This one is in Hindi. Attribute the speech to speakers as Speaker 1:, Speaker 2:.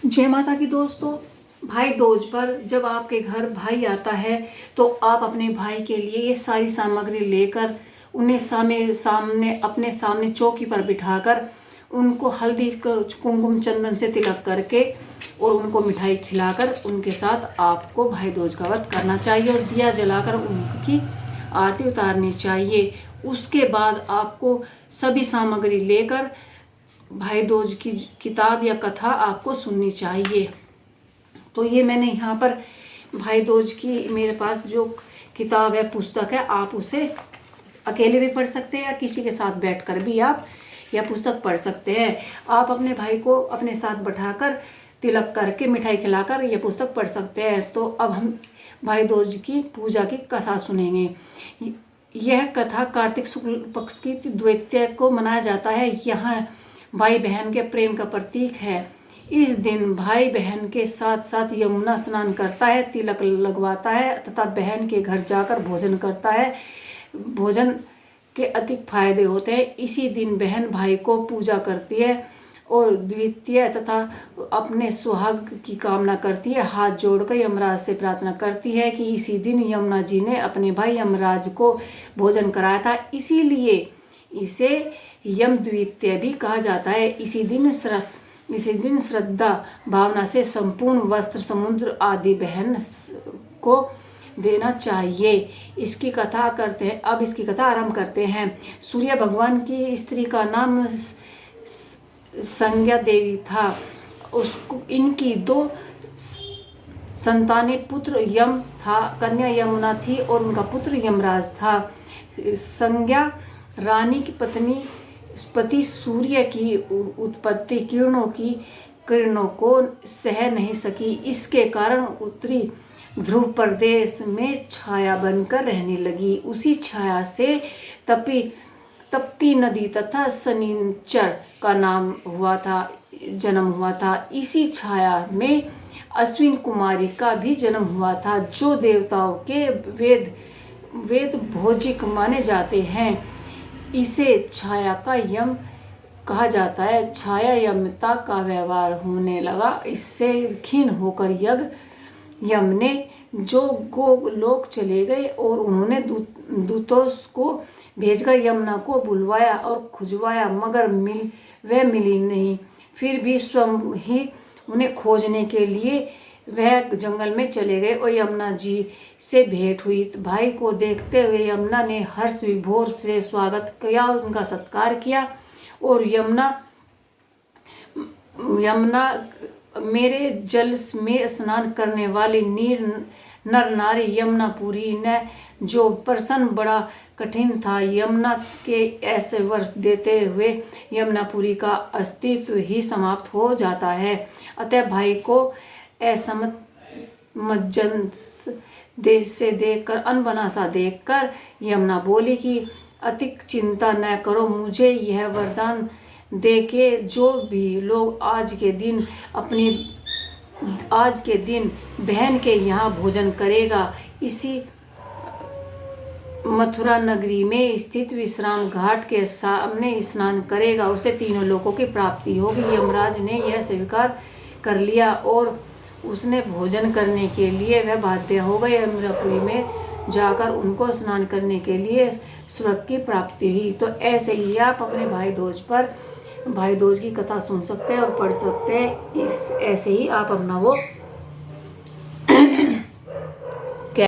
Speaker 1: जय माता की दोस्तों। भाई दूज पर जब आपके घर भाई आता है तो आप अपने भाई के लिए ये सारी सामग्री लेकर उन्हें सामने अपने सामने चौकी पर बिठाकर उनको हल्दी कुमकुम चंदन से तिलक करके और उनको मिठाई खिलाकर उनके साथ आपको भाई दूज का व्रत करना चाहिए और दिया जलाकर उनकी आरती उतारनी चाहिए। उसके बाद आपको सभी सामग्री लेकर भाई दूज की किताब या कथा आपको सुननी चाहिए। तो ये मैंने यहाँ पर भाई दूज की मेरे पास जो किताब है, पुस्तक है, आप उसे अकेले भी पढ़ सकते हैं या किसी के साथ बैठकर भी आप यह पुस्तक पढ़ सकते हैं। आप अपने भाई को अपने साथ बैठाकर तिलक करके मिठाई खिलाकर यह पुस्तक पढ़ सकते हैं। तो अब हम भाई दूज की पूजा की कथा सुनेंगे। यह कथा कार्तिक शुक्ल पक्ष की द्वितीया को मनाया जाता है। यहाँ भाई बहन के प्रेम का प्रतीक है। इस दिन भाई बहन के साथ साथ यमुना स्नान करता है, तिलक लगवाता है तथा बहन के घर जाकर भोजन करता है। भोजन के अधिक फायदे होते हैं। इसी दिन बहन भाई को पूजा करती है और द्वितीय तथा अपने सुहाग की कामना करती है। हाथ जोड़कर यमराज से प्रार्थना करती है कि इसी दिन यमुना जी ने अपने भाई यमराज को भोजन कराया था, इसीलिए इसे यम द्वितीय भी कहा जाता है। इसी दिन श्रद्धा भावना से संपूर्ण वस्त्र समुद्र आदि बहन को देना चाहिए। इसकी कथा करते हैं। अब इसकी कथा आरंभ करते हैं। सूर्य भगवान की स्त्री का नाम संज्ञा देवी था। उसको इनकी 2 संतानें, पुत्र यम था, कन्या यमुना थी और उनका पुत्र यमराज था। संज्ञा रानी की पति सूर्य की उत्पत्ति किरणों को सह नहीं सकी। इसके कारण उत्तरी ध्रुव प्रदेश में छाया बनकर रहने लगी। उसी छाया से तप्ती नदी तथा शनिचर का जन्म हुआ था। इसी छाया में अश्विन कुमारी का भी जन्म हुआ था, जो देवताओं के वेद भोजिक माने जाते हैं। इसे छाया का यम कहा जाता है। छाया यमता का व्यवहार होने लगा। इससे खीन होकर यम ने जो गोलोक चले गए और उन्होंने दूतों को भेजकर यमुना को बुलवाया और खुजवाया, मगर वह मिली नहीं। फिर भी स्वयं ही उन्हें खोजने के लिए वह जंगल में चले गए और यमुना जी से भेंट हुई। भाई को देखते हुए यमुना ने हर्ष विभोर से स्वागत किया और उनका सत्कार किया। और यमुना मेरे जल में स्नान करने वाली नर नारी यमुनापुरी ने जो प्रश्न बड़ा कठिन था। यमुना के ऐसे वर्ष देते हुए यमुनापुरी का अस्तित्व ही समाप्त हो जाता है। अतः भाई को असमंजस से देखकर अनबना सा देखकर यमुना बोली कि अतिक चिंता न करो, मुझे यह वरदान दे के जो भी लोग आज के दिन बहन के यहाँ भोजन करेगा, इसी मथुरा नगरी में स्थित विश्राम घाट के सामने स्नान करेगा, उसे 3 लोकों की प्राप्ति होगी। यमराज ने यह स्वीकार कर लिया और उसने भोजन करने के लिए वह बाध्य हो गए। यमुनापुरी में जाकर उनको स्नान करने के लिए स्वर्ग की प्राप्ति हुई। तो ऐसे ही आप अपने भाई दूज की कथा सुन सकते हैं और पढ़ सकते हैं। ऐसे ही आप अपना वो